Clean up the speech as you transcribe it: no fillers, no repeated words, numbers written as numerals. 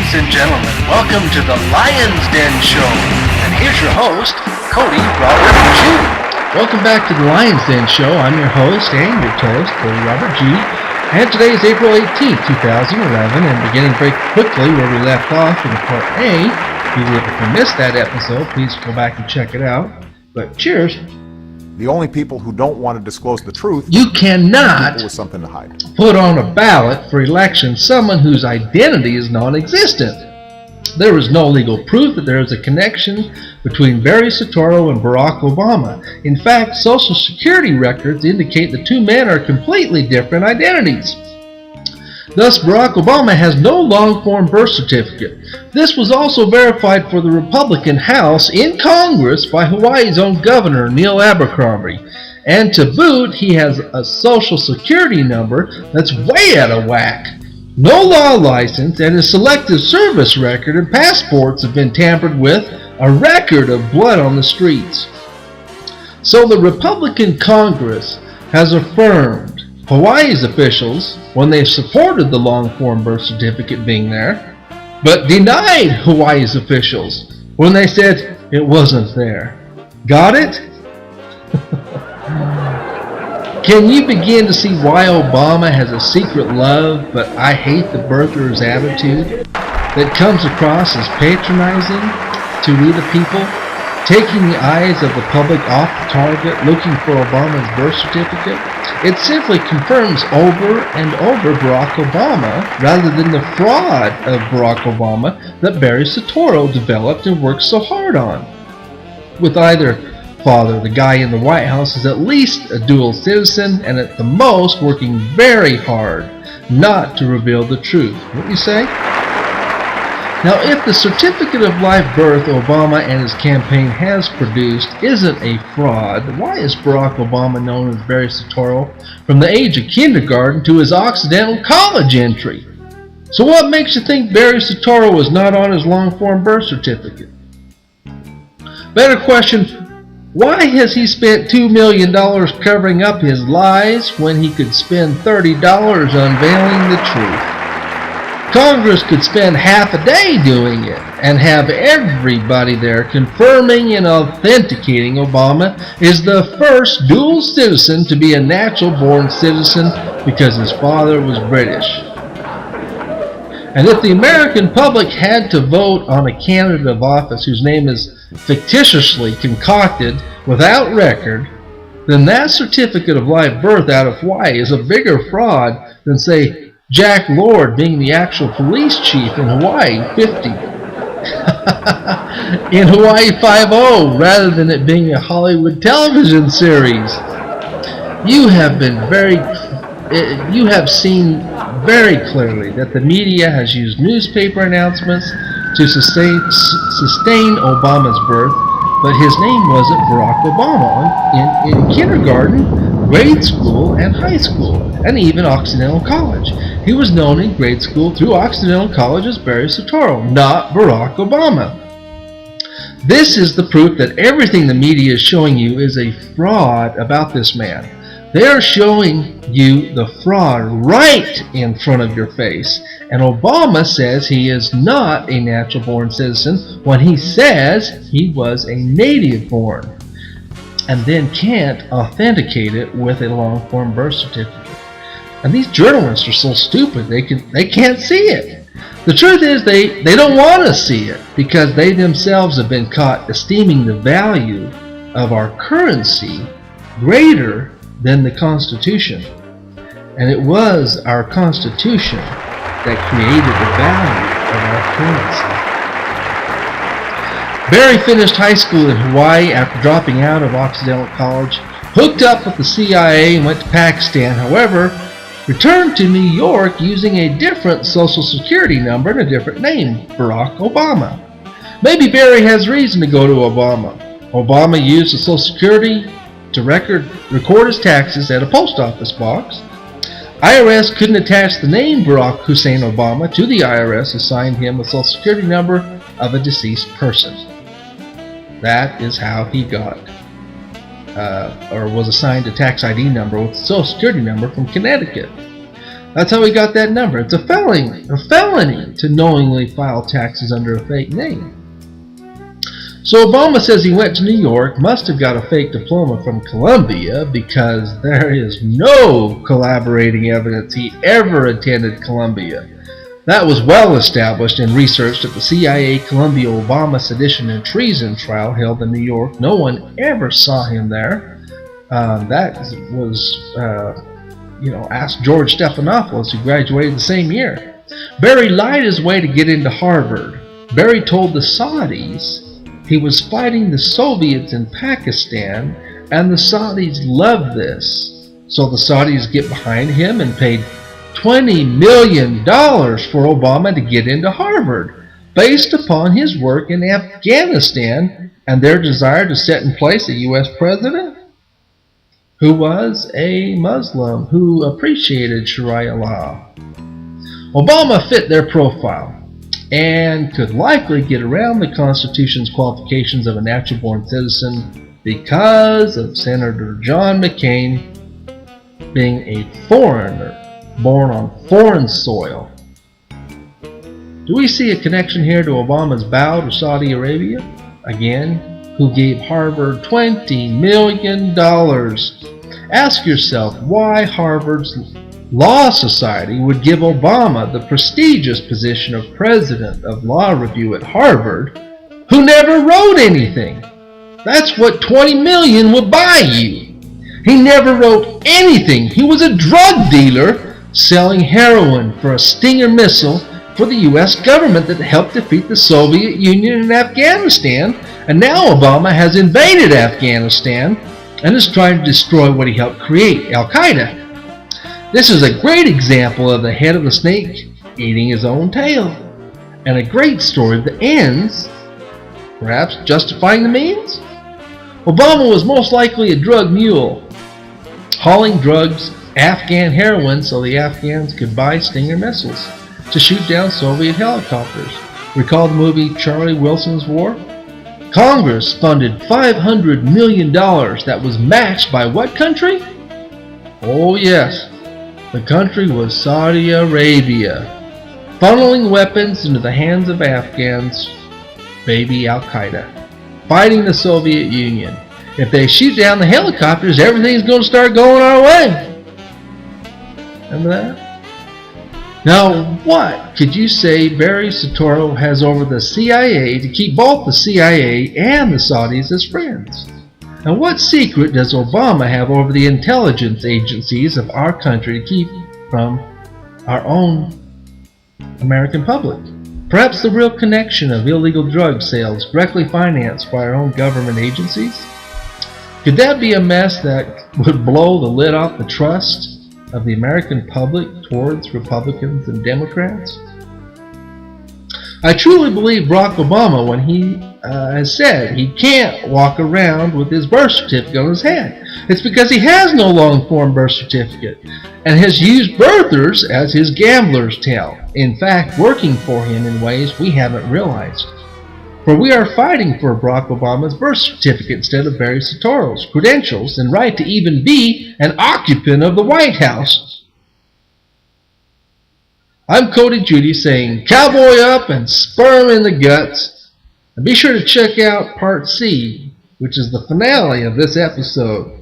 Ladies and gentlemen, welcome to the Lion's Den Show. And here's your host, Cody Robert Judy. Welcome back to the Lion's Den Show. I'm your host and your toast, Cody Robert Judy. And today is April 18th, 2011, and beginning very quickly where we left off in Part A. If you missed that episode, please go back and check it out. But cheers. The only people who don't want to disclose the truth, you cannot people with something to hide. Put on a ballot for election someone whose identity is non-existent. There is no legal proof that there is a connection between Barry Soetoro and Barack Obama. In fact, Social Security records indicate the two men are completely different identities. Thus, Barack Obama has no long-form birth certificate. This was also verified for the Republican House in Congress by Hawaii's own governor, Neil Abercrombie. And to boot, he has a Social Security number that's way out of whack. No law license, and his selective service record and passports have been tampered with, a record of blood on the streets. So the Republican Congress has affirmed Hawaii's officials when they supported the long-form birth certificate being there, but denied Hawaii's officials when they said it wasn't there. Got it? Can you begin to see why Obama has a secret love, but I hate the birther's attitude that comes across as patronizing to we the people, taking the eyes of the public off the target, looking for Obama's birth certificate? It simply confirms over and over Barack Obama rather than the fraud of Barack Obama that Barry Soetoro developed and worked so hard on. With either father, the guy in the White House is at least a dual citizen and at the most working very hard not to reveal the truth. What you say? Now, if the certificate of live birth Obama and his campaign has produced isn't a fraud, why is Barack Obama known as Barry Soetoro from the age of kindergarten to his Occidental college entry? So what makes you think Barry Soetoro was not on his long-form birth certificate? Better question, why has he spent $2 million covering up his lies when he could spend $30 unveiling the truth? Congress could spend half a day doing it and have everybody there confirming and authenticating Obama is the first dual citizen to be a natural-born citizen because his father was British. And if the American public had to vote on a candidate of office whose name is fictitiously concocted without record, then that certificate of live birth out of Hawaii is a bigger fraud than, say, Jack Lord being the actual police chief in Hawaii 50. In Hawaii 5-0, rather than it being a Hollywood television series. You have seen very clearly that the media has used newspaper announcements to sustain Obama's birth, but his name wasn't Barack Obama in kindergarten, grade school, and high school, and even Occidental College. He was known in grade school through Occidental College as Barry Soetoro, not Barack Obama. This is the proof that everything the media is showing you is a fraud about this man. They are showing you the fraud right in front of your face. And Obama says he is not a natural-born citizen when he says he was a native-born, and then can't authenticate it with a long-form birth certificate. And these journalists are so stupid they can't see it. The truth is they don't want to see it because they themselves have been caught esteeming the value of our currency greater than the Constitution. And it was our Constitution that created the value of our currency. Barry finished high school in Hawaii after dropping out of Occidental College, hooked up with the CIA and went to Pakistan. However, returned to New York using a different Social Security number and a different name, Barack Obama. Maybe Barry has reason to go to Obama. Obama used the Social Security to record his taxes at a post office box. IRS couldn't attach the name Barack Hussein Obama to the IRS assigned him a Social Security number of a deceased person. That is how he got or was assigned a tax ID number with a Social Security number from Connecticut. That's how he got that number. It's a felony to knowingly file taxes under a fake name. So Obama says he went to New York, must have got a fake diploma from Columbia, because there is no collaborating evidence he ever attended Columbia. That was well established and researched at the CIA Columbia Obama sedition and treason trial held in New York. No one ever saw him there. That was, ask George Stephanopoulos, who graduated the same year. Barry lied his way to get into Harvard. Barry told the Saudis he was fighting the Soviets in Pakistan, and the Saudis loved this. So the Saudis get behind him and paid $20 million for Obama to get into Harvard, based upon his work in Afghanistan and their desire to set in place a U.S. president who was a Muslim who appreciated Sharia law. Obama fit their profile and could likely get around the Constitution's qualifications of a natural-born citizen because of Senator John McCain being a foreigner born on foreign soil. Do we see a connection here to Obama's bow to Saudi Arabia? Again, who gave Harvard $20 million. Ask yourself why Harvard's Law Society would give Obama the prestigious position of president of law review at Harvard, who never wrote anything. That's what $20 million would buy you. He never wrote anything. He was a drug dealer selling heroin for a Stinger missile for the U.S. government that helped defeat the Soviet Union in Afghanistan, and now Obama has invaded Afghanistan and is trying to destroy what he helped create, Al-Qaeda. This is a great example of the head of the snake eating his own tail, and a great story that ends, perhaps justifying the means. Obama was most likely a drug mule, hauling drugs, Afghan heroin, so the Afghans could buy Stinger missiles to shoot down Soviet helicopters. Recall the movie Charlie Wilson's War? Congress funded $500 million that was matched by what country? Oh yes, the country was Saudi Arabia, funneling weapons into the hands of Afghans, baby Al-Qaeda, fighting the Soviet Union. If they shoot down the helicopters, everything's going to start going our way. Remember that? Now, what could you say Barry Soetoro has over the CIA to keep both the CIA and the Saudis as friends? And what secret does Obama have over the intelligence agencies of our country to keep from our own American public? Perhaps the real connection of illegal drug sales directly financed by our own government agencies? Could that be a mess that would blow the lid off the trust of the American public towards Republicans and Democrats? I truly believe Barack Obama when he has said he can't walk around with his birth certificate on his head. It's because he has no long-form birth certificate and has used birthers as his gambler's tale, in fact working for him in ways we haven't realized. For we are fighting for Barack Obama's birth certificate instead of Barry Soetoro's credentials and right to even be an occupant of the White House. I'm Cody Judy saying cowboy up and sperm in the guts. And be sure to check out Part C, which is the finale of this episode.